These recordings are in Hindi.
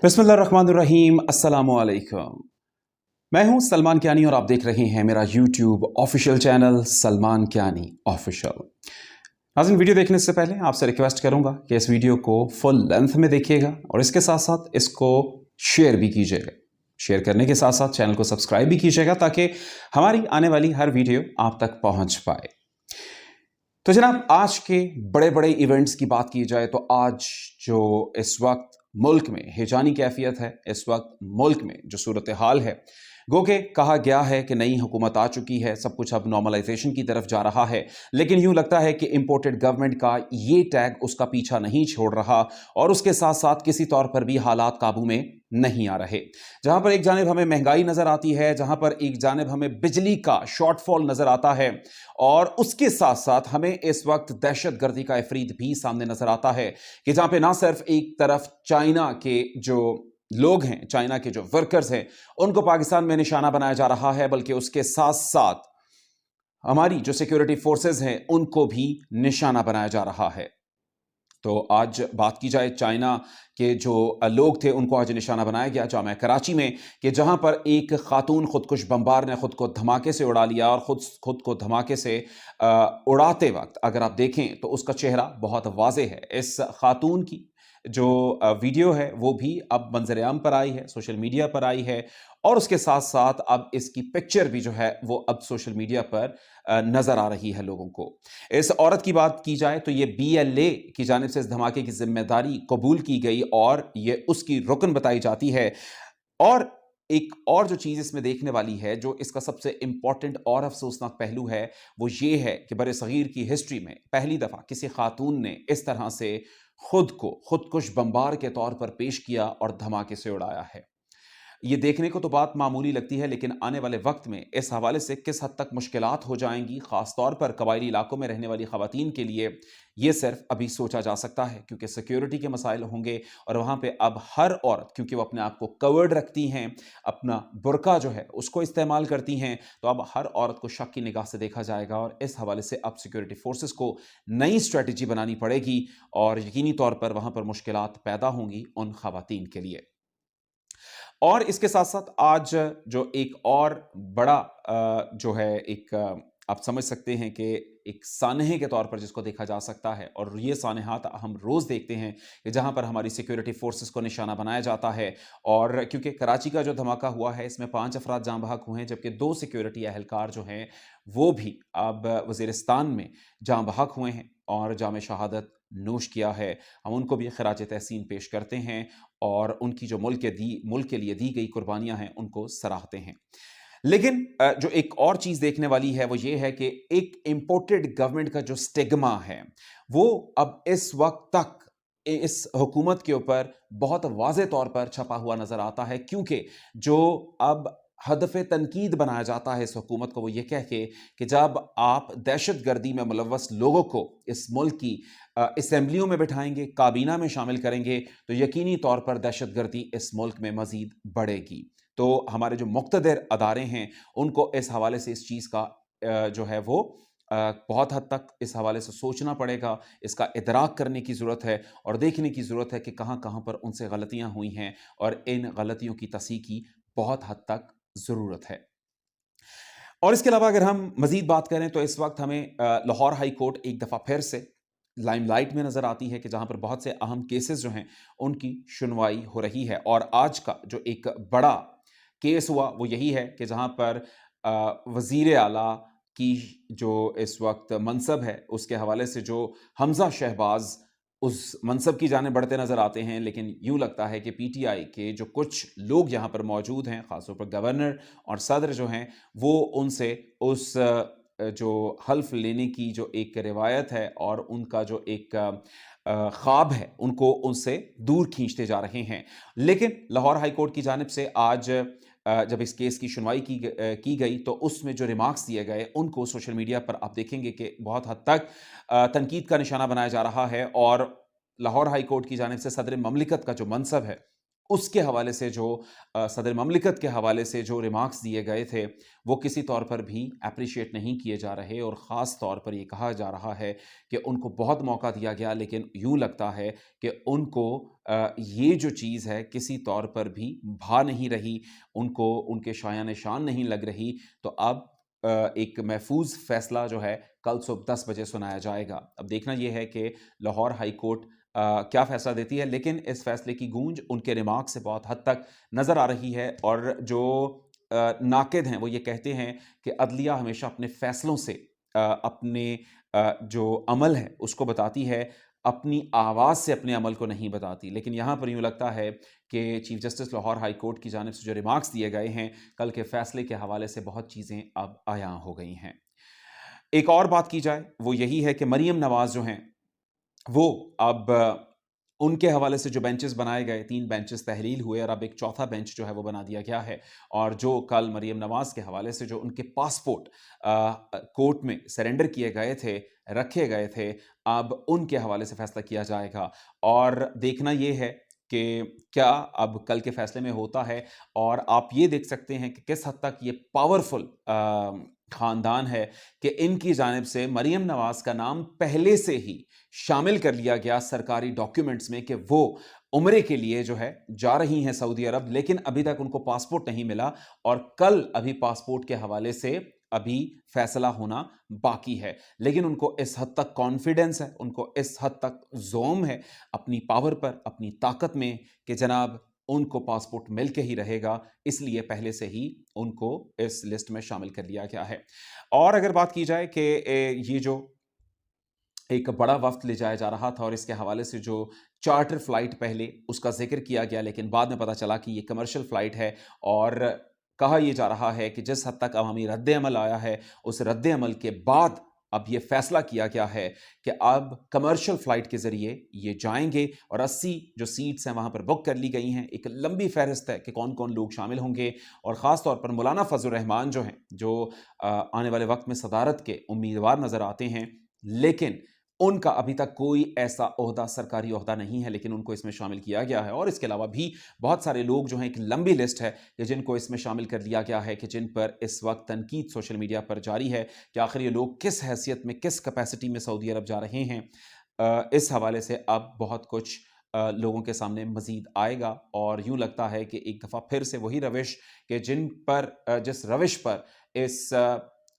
बिस्मिल्लाहिर्रहमानिर्रहीम, अस्सलामुअलैकुम। मैं हूं सलमान कियानी और आप देख रहे हैं मेरा YouTube official channel Salman Kiyani official. नाज़रीन, वीडियो देखने से पहले आपसे रिक्वेस्ट करूंगा कि इस वीडियो को फुल लेंथ में देखिएगा और इसके साथ साथ इसको शेयर भी कीजिएगा। शेयर करने के साथ साथ चैनल को सब्सक्राइब भी कीजिएगा ताकि हमारी आने वाली हर वीडियो आप तक पहुंच पाए। तो जनाब, आज के बड़े बड़े इवेंट्स की बात की जाए तो आज जो इस वक्त मुल्क में हिजानी कैफियत है, इस वक्त मुल्क में जो सूरत हाल है, गो के कहा गया है कि नई हुकूमत आ चुकी है, सब कुछ अब नॉर्मलाइजेशन की तरफ जा रहा है, लेकिन यूं लगता है कि इंपोर्टेड गवर्नमेंट का ये टैग उसका पीछा नहीं छोड़ रहा और उसके साथ साथ किसी तौर पर भी हालात काबू में नहीं आ रहे। जहां पर एक जानिब हमें महंगाई नजर आती है, जहां पर एक जानिब हमें बिजली का शॉर्टफॉल नजर आता है और उसके साथ साथ हमें इस वक्त दहशतगर्दी का इफरीत भी सामने नजर आता है कि जहां पे ना सिर्फ एक तरफ चाइना के जो लोग हैं, चाइना के जो वर्कर्स हैं, उनको पाकिस्तान में निशाना बनाया जा रहा है, बल्कि उसके साथ साथ हमारी जो सिक्योरिटी फोर्सेस हैं उनको भी निशाना बनाया जा रहा है। तो आज बात की जाए चाइना के जो लोग थे उनको आज निशाना बनाया गया जामा कराची में, कि जहां पर एक खातून खुदकुश बमबार ने खुद को धमाके से उड़ा लिया और खुद को धमाके से उड़ाते वक्त अगर आप देखें तो उसका चेहरा बहुत वाज़ेह है। इस खातून की जो वीडियो है वो भी अब मंजरेआम पर आई है, सोशल मीडिया पर आई है और उसके साथ साथ अब इसकी पिक्चर भी जो है वो अब सोशल मीडिया पर नजर आ रही है लोगों को। इस औरत की बात की जाए तो ये BLA की जानिब से इस धमाके की जिम्मेदारी कबूल की गई और ये उसकी रुकन बताई जाती है। और एक और जो चीज़ इसमें देखने वाली है, जो इसका सबसे इंपॉर्टेंट और अफसोसनाक पहलू है, वो ये है कि बरे-सगीर की हिस्ट्री में पहली दफ़ा किसी खातून ने इस तरह से खुद को खुदकुश बमबार के तौर पर पेश किया और धमाके से उड़ाया है। ये देखने को तो बात मामूली लगती है, लेकिन आने वाले वक्त में इस हवाले से किस हद तक मुश्किलात हो जाएंगी, खास तौर पर कबायली इलाकों में रहने वाली खवातीन के लिए, ये सिर्फ अभी सोचा जा सकता है, क्योंकि सिक्योरिटी के मसाइल होंगे और वहाँ पे अब हर औरत, क्योंकि वो अपने आप को कवर्ड रखती हैं, अपना बुर्का जो है उसको इस्तेमाल करती हैं, तो अब हर औरत को शक की निगाह से देखा जाएगा और इस हवाले से अब सिक्योरिटी फोर्सेस को नई स्ट्रेटजी बनानी पड़ेगी और यकीनी तौर पर वहाँ पर मुश्किलात पैदा होंगी उन खवातीन के लिए। और इसके साथ साथ आज जो एक और बड़ा जो है एक आप समझ सकते हैं कि एक सानहे के तौर पर जिसको देखा जा सकता है, और ये सानहात हम रोज़ देखते हैं कि जहाँ पर हमारी सिक्योरिटी फोर्सेस को निशाना बनाया जाता है। और क्योंकि कराची का जो धमाका हुआ है इसमें 5 अफराद जाँ बहक हुए हैं, जबकि 2 सिक्योरिटी एहलकार जो हैं वो भी अब वज़ीरिस्तान में जाँ बहक हुए हैं और जाम शहादत नोश किया है। हम उनको भी खिराज तहसीन पेश करते हैं और उनकी जो मुल्क के लिए दी गई कुर्बानियां हैं उनको सराहते हैं। लेकिन जो एक और चीज देखने वाली है वो ये है कि एक इंपोर्टेड गवर्नमेंट का जो स्टिग्मा है वो अब इस वक्त तक इस हुकूमत के ऊपर बहुत वाज़ेह तौर पर छपा हुआ नजर आता है, क्योंकि जो अब हदफ तनकीद बनाया जाता है इस हुकूमत को वो ये कह के कि जब आप दहशतगर्दी में मुलव्वस लोगों को इस मुल्क की असम्बलियों में बिठाएंगे, काबीना में शामिल करेंगे, तो यकीनी तौर पर दहशतगर्दी इस मुल्क में मजीद बढ़ेगी। तो हमारे जो मुक़्तदिर अदारे हैं उनको इस हवाले से इस चीज़ का जो है वो बहुत हद तक इस हवाले से सोचना पड़ेगा, इसका इदराक करने की ज़रूरत है और देखने की ज़रूरत है कि कहाँ कहाँ पर उनसे गलतियाँ हुई हैं और इन गलतियों की तसीह की बहुत हद तक ज़रूरत है। और इसके अलावा अगर हम मज़ीद बात करें तो इस वक्त हमें लाहौर हाई कोर्ट एक दफ़ा फिर से लाइमलाइट में नज़र आती है कि जहाँ पर बहुत से अहम केसेस जो हैं उनकी सुनवाई हो रही है। और आज का जो एक बड़ा केस हुआ वो यही है कि जहाँ पर वज़ीर आला की जो इस वक्त मनसब है उसके हवाले से जो हमज़ा शहबाज उस मनसब की जाने बढ़ते नज़र आते हैं, लेकिन यूँ लगता है कि PTI के जो कुछ लोग यहाँ पर मौजूद हैं, ख़ासतौर पर गवर्नर और सदर जो हैं, वो उनसे उस जो हल्फ लेने की जो एक रिवायत है और उनका जो एक ख्वाब है उनको उनसे दूर खींचते जा रहे हैं। लेकिन लाहौर हाई कोर्ट की जानिब से आज जब इस केस की सुनवाई की गई तो उसमें जो रिमार्क्स दिए गए उनको सोशल मीडिया पर आप देखेंगे कि बहुत हद तक तनकीद का निशाना बनाया जा रहा है। और लाहौर हाई कोर्ट की जानिब से सदर ममलिकत का जो मनसब है उसके हवाले से जो सदर ममलिकत के हवाले से जो रिमार्क्स दिए गए थे वो किसी तौर पर भी अप्रिशिएट नहीं किए जा रहे, और ख़ास तौर पर ये कहा जा रहा है कि उनको बहुत मौका दिया गया, लेकिन यूँ लगता है कि उनको ये जो चीज़ है किसी तौर पर भी भा नहीं रही, उनको उनके शायान शान नहीं लग रही। तो अब एक महफूज फ़ैसला जो है कल सुबह 10 बजे सुनाया जाएगा। अब देखना ये है कि लाहौर हाई कोर्ट क्या फ़ैसला देती है, लेकिन इस फ़ैसले की गूंज उनके रिमार्क से बहुत हद तक नज़र आ रही है, और जो नाक़िद हैं वो ये कहते हैं कि अदलिया हमेशा अपने फ़ैसलों से अपने जो अमल है उसको बताती है, अपनी आवाज़ से अपने अमल को नहीं बताती। लेकिन यहाँ पर यूँ लगता है कि chief justice Lahore high court की जानिब से जो रिमार्क्स दिए गए हैं कल के फ़ैसले के हवाले से, बहुत चीज़ें अब आयाँ हो गई हैं। एक और बात की जाए वो यही है कि मरीम नवाज़ जो हैं वो अब उनके हवाले से जो बेंचेस बनाए गए, 3 बेंचेस तहलील हुए और अब एक चौथा बेंच जो है वो बना दिया गया है, और जो कल मरीम नवाज़ के हवाले से जो उनके पासपोर्ट कोर्ट में सरेंडर किए गए थे, रखे गए थे, अब उनके हवाले से फैसला किया जाएगा। और देखना ये है कि क्या अब कल के फैसले में होता है, और आप ये देख सकते हैं कि किस हद तक ये पावरफुल ख़ानदान है कि इनकी जानिब से मरीम नवाज़ का नाम पहले से ही शामिल कर लिया गया सरकारी डॉक्यूमेंट्स में कि वो उम्रे के लिए जो है जा रही हैं सऊदी अरब, लेकिन अभी तक उनको पासपोर्ट नहीं मिला, और कल अभी पासपोर्ट के हवाले से अभी फैसला होना बाकी है। लेकिन उनको इस हद तक कॉन्फिडेंस है, उनको इस हद तक ज़ोम है अपनी पावर पर, अपनी ताकत में, कि जनाब उनको पासपोर्ट मिल के ही रहेगा, इसलिए पहले से ही उनको इस लिस्ट में शामिल कर लिया गया है। और अगर बात की जाए कि ये जो एक बड़ा वफ़्द ले जाया जा रहा था और इसके हवाले से जो चार्टर फ़्लाइट पहले उसका ज़िक्र किया गया, लेकिन बाद में पता चला कि ये कमर्शियल फ़्लाइट है, और कहा ये जा रहा है कि जिस हद तक अवामी रद्द-ए-अमल आया है, उस रद्द-ए-अमल के बाद अब ये फ़ैसला किया गया है कि अब कमर्शियल फ़्लाइट के ज़रिए ये जाएँगे, और 80 जो सीट्स हैं वहाँ पर बुक कर ली गई हैं। एक लंबी फ़हरिस्त है कि कौन-कौन लोग शामिल होंगे, और ख़ास तौर पर मौलाना फ़ज़लुर रहमान जो हैं, जो आने वाले वक़्त में सदारत के उम्मीदवार नज़र आते हैं, लेकिन उनका अभी तक कोई ऐसा ओहदा, सरकारी ओहदा नहीं है, लेकिन उनको इसमें शामिल किया गया है। और इसके अलावा भी बहुत सारे लोग जो हैं, एक लंबी लिस्ट है कि जिनको इसमें शामिल कर लिया गया है, कि जिन पर इस वक्त तनकीद सोशल मीडिया पर जारी है कि आखिर ये लोग किस हैसियत में, किस कैपेसिटी में सऊदी अरब जा रहे हैं। इस हवाले से अब बहुत कुछ लोगों के सामने मज़ीद आएगा, और यूँ लगता है कि एक दफ़ा फिर से वही रविश कि जिन पर जिस रविश पर इस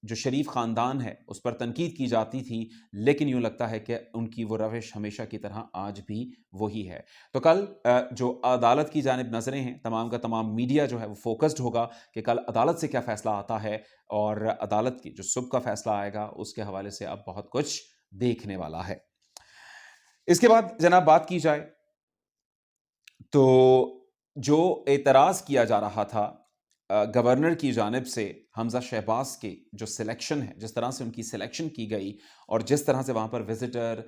जो शरीफ ख़ानदान है उस पर तनकीद की जाती थी, लेकिन यूँ लगता है कि उनकी वो रविश हमेशा की तरह आज भी वही है। तो कल जो अदालत की जानिब नज़रें हैं, तमाम का तमाम मीडिया जो है वो फ़ोकस्ड होगा कि कल अदालत से क्या फ़ैसला आता है, और अदालत की जो सुबह का फ़ैसला आएगा उसके हवाले से अब बहुत कुछ देखने वाला है। इसके बाद जनाब बात की जाए तो जो एतराज़ किया जा रहा था गवर्नर की जानिब से हमज़ा शहबाज के जो सिलेक्शन है, जिस तरह से उनकी सिलेक्शन की गई, और जिस तरह से वहाँ पर विज़िटर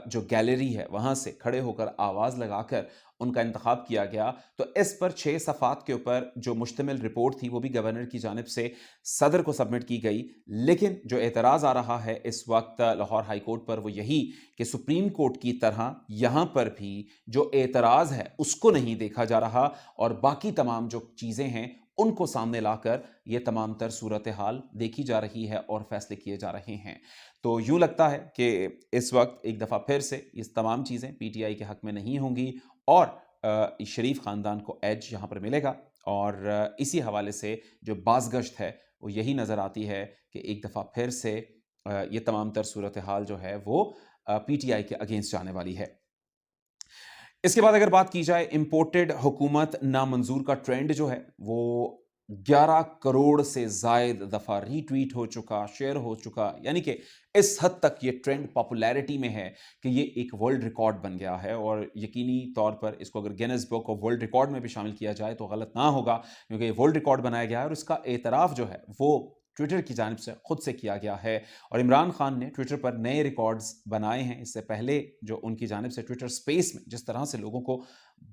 जो गैलरी है वहाँ से खड़े होकर आवाज़ लगाकर उनका इंतखाब किया गया, तो इस पर 6 सफ़ात के ऊपर जो मुश्तमिल रिपोर्ट थी वो भी गवर्नर की जानिब से सदर को सबमिट की गई। लेकिन जो एतराज़ आ रहा है इस वक्त लाहौर हाई कोर्ट पर वो यही कि सुप्रीम कोर्ट की तरह यहाँ पर भी जो एतराज़ है उसको नहीं देखा जा रहा, और बाकी तमाम जो चीज़ें हैं उनको सामने लाकर ये तमाम तर सूरत हाल देखी जा रही है और फैसले किए जा रहे हैं। तो यूँ लगता है कि इस वक्त एक दफ़ा फिर से ये तमाम चीज़ें पीटीआई के हक़ में नहीं होंगी, और शरीफ ख़ानदान को एज यहाँ पर मिलेगा, और इसी हवाले से जो बाज़गश्त है वो यही नज़र आती है कि एक दफ़ा फिर से ये तमाम तर सूरत हाल जो है वो पीटीआई के अगेंस्ट जाने वाली है। इसके बाद अगर बात की जाए इंपोर्टेड हुकूमत नामंजूर का ट्रेंड जो है वो 11 करोड़ से ज़ायद दफ़ा रीट्वीट हो चुका, शेयर हो चुका, यानी कि इस हद तक ये ट्रेंड पॉपुलैरिटी में है कि ये एक वर्ल्ड रिकॉर्ड बन गया है, और यकीनी तौर पर इसको अगर Guinness book of world record में भी शामिल किया जाए तो गलत ना होगा, क्योंकि ये वर्ल्ड रिकॉर्ड बनाया गया है, और इसका एतराफ़ जो है वो ट्विटर की जानिब से खुद से किया गया है। और इमरान खान ने ट्विटर पर नए रिकॉर्ड्स बनाए हैं। इससे पहले जो उनकी जानिब से ट्विटर स्पेस में जिस तरह से लोगों को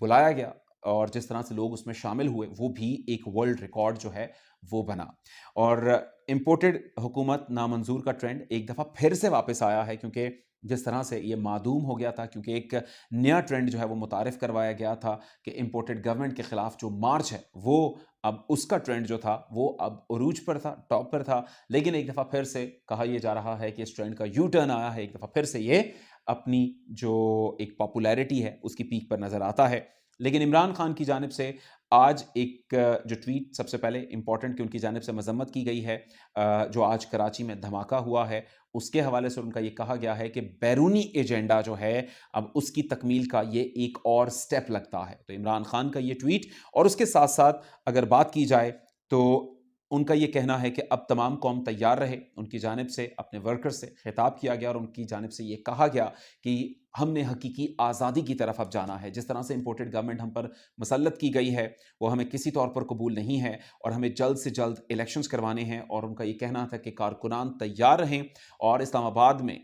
बुलाया गया और जिस तरह से लोग उसमें शामिल हुए, वो भी एक वर्ल्ड रिकॉर्ड जो है वो बना। और इम्पोर्टेड हुकूमत नामंजूर का ट्रेंड एक दफ़ा फिर से वापस आया है, क्योंकि जिस तरह से ये मादूम हो गया था, क्योंकि एक नया ट्रेंड जो है वो मुतारिफ करवाया गया था कि इम्पोर्टेड गवर्नमेंट के खिलाफ जो मार्च है वो अब उसका ट्रेंड जो था वो अब उरूज पर था, टॉप पर था। लेकिन एक दफ़ा फिर से कहा यह जा रहा है कि इस ट्रेंड का यू टर्न आया है, एक दफ़ा फिर से ये अपनी जो एक पॉपुलैरिटी है उसकी पीक पर नज़र आता है। लेकिन इमरान खान की जानिब से आज एक जो ट्वीट सबसे पहले इंपॉर्टेंट कि उनकी जानिब से मजम्मत की गई है, जो आज कराची में धमाका हुआ है उसके हवाले से उनका ये कहा गया है कि बैरूनी एजेंडा जो है अब उसकी तकमील का ये एक और स्टेप लगता है। तो इमरान खान का ये ट्वीट, और उसके साथ साथ अगर बात की जाए तो उनका ये कहना है कि अब तमाम कौम तैयार रहे। उनकी जानिब से अपने वर्कर्स से खिताब किया गया और उनकी जानिब से ये कहा गया कि हमने हकीकी आज़ादी की तरफ अब जाना है। जिस तरह से इम्पोर्टेड गवर्नमेंट हम पर मसल्लत की गई है वो हमें किसी तौर पर कबूल नहीं है और हमें जल्द से जल्द इलेक्शंस करवाने हैं। और उनका ये कहना था कि कारकुनान तैयार रहें और इस्लामाबाद में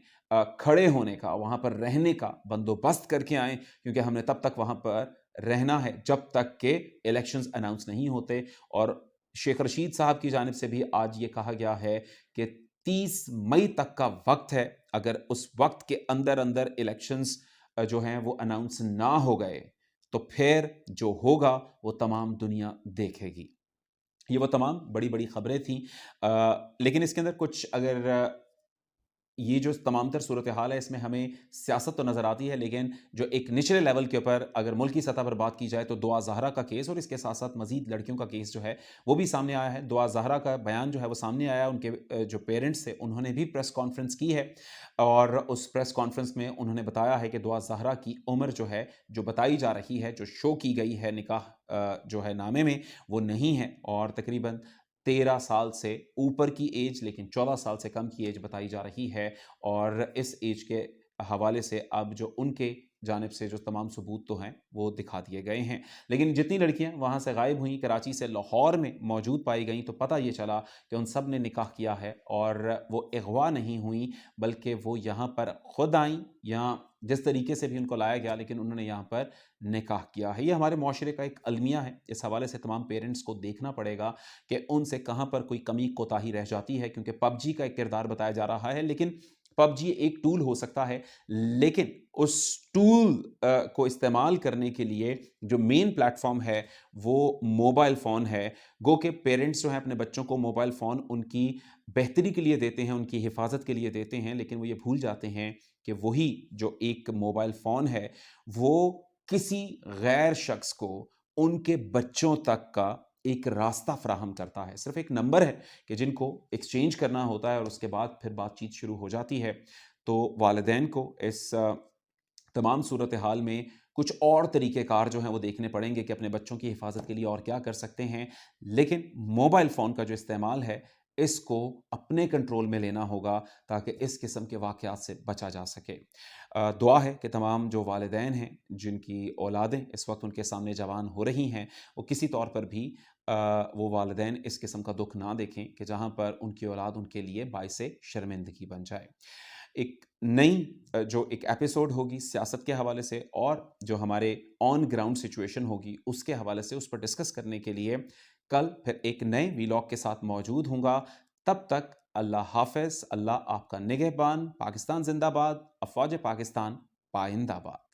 खड़े होने का, वहाँ पर रहने का बंदोबस्त करके आएँ, क्योंकि हमने तब तक वहाँ पर रहना है जब तक के इलेक्शंस अनाउंस नहीं होते। और शेख रशीद साहब की जानिब से भी आज ये कहा गया है कि 30 मई तक का वक्त है, अगर उस वक्त के अंदर अंदर इलेक्शंस जो हैं वो अनाउंस ना हो गए तो फिर जो होगा वो तमाम दुनिया देखेगी। ये वो तमाम बड़ी बड़ी खबरें थी, लेकिन इसके अंदर कुछ अगर ये जो तमाम तर सूरत हाल है इसमें हमें सियासत तो नज़र आती है, लेकिन जो एक निचले लेवल के ऊपर अगर मुल्की सतह पर बात की जाए तो दुआ ज़हरा का केस और इसके साथ साथ मज़ीद लड़कियों का केस जो है वो भी सामने आया है। दुआ ज़हरा का बयान जो है वो सामने आया, उनके जो पेरेंट्स थे उन्होंने भी प्रेस कॉन्फ्रेंस की है और उस प्रेस कॉन्फ्रेंस में उन्होंने बताया है कि दुआ ज़हरा की उम्र जो है, जो बताई जा रही है, जो शो की गई है निकाह जो है नामे में, वो नहीं है और तकरीबन 13 साल से ऊपर की एज, लेकिन 14 साल से कम की एज बताई जा रही है। और इस एज के हवाले से अब जो उनके जानिब से जो तमाम सबूत तो हैं वो दिखा दिए गए हैं। लेकिन जितनी लड़कियां वहाँ से गायब हुई, कराची से लाहौर में मौजूद पाई गई, तो पता ये चला कि उन सब ने निकाह किया है और वो अगवा नहीं हुई, बल्कि वो यहाँ पर खुद आई, यहाँ जिस तरीके से भी उनको लाया गया, लेकिन उन्होंने यहाँ पर निकाह किया है। ये हमारे माशरे का एक अलमिया है। इस हवाले से तमाम पेरेंट्स को देखना पड़ेगा कि उनसे कहाँ पर कोई कमी कोताही रह जाती है, क्योंकि पबजी का एक किरदार बताया जा रहा है, लेकिन पबजी एक टूल हो सकता है, लेकिन उस टूल को इस्तेमाल करने के लिए जो मेन प्लेटफॉर्म है वो मोबाइल फ़ोन है। गो के पेरेंट्स जो हैं अपने बच्चों को मोबाइल फ़ोन उनकी बेहतरी के लिए देते हैं, उनकी हिफाजत के लिए देते हैं, लेकिन वो ये भूल जाते हैं कि वही जो एक मोबाइल फ़ोन है वो किसी गैर शख्स को उनके बच्चों तक का एक रास्ता फ्राहम करता है। सिर्फ एक नंबर है कि जिनको एक्सचेंज करना होता है और उसके बाद फिर बातचीत शुरू हो जाती है। तो वालिदैन को इस तमाम सूरत हाल में कुछ और तरीक़ेकार जो हैं वो देखने पड़ेंगे कि अपने बच्चों की हिफाजत के लिए और क्या कर सकते हैं। लेकिन मोबाइल फ़ोन का जो इस्तेमाल है इसको अपने कंट्रोल में लेना होगा ताकि इस किस्म के वाक़यात से बचा जा सके। दुआ है कि तमाम जो वालिदैन हैं जिनकी औलादें इस वक्त उनके सामने जवान हो रही हैं, वो किसी तौर पर भी वो वालिदैन इस किस्म का दुख ना देखें कि जहाँ पर उनकी औलाद उनके लिए बाइसे शर्मिंदगी बन जाए। एक नई जो एक एपिसोड होगी सियासत के हवाले से और जो हमारे ऑन ग्राउंड सिचुएशन होगी उसके हवाले से, उस पर डिस्कस करने के लिए कल फिर एक नए वीलॉग के साथ मौजूद हूँगा। तब तक अल्लाह हाफ़िज़, अल्लाह आपका निगहबान। पाकिस्तान ज़िंदाबाद, अफ़वाज पाकिस्तान पाइंदाबाद।